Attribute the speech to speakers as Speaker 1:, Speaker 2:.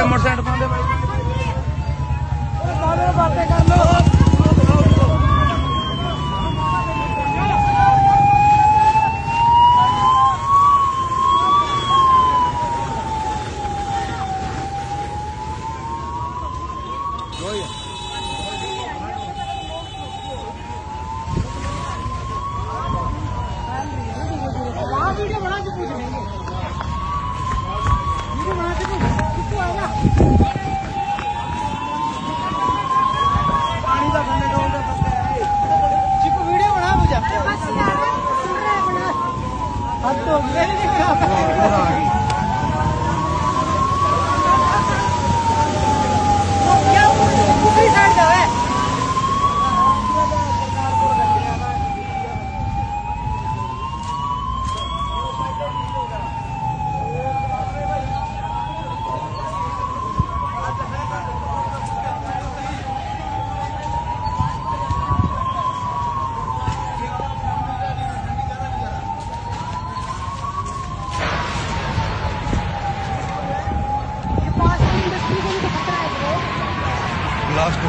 Speaker 1: Motorcycle पाते भाई बातें कर लो। वीडियो बना के पूछ लेंगे, वीडियो बना के किसको आएगा पानी का खाने का होगा चिपको वीडियो बना मुझे अब तो मेरे लिए क्या दूसरी साइड जाओ है
Speaker 2: लास्ट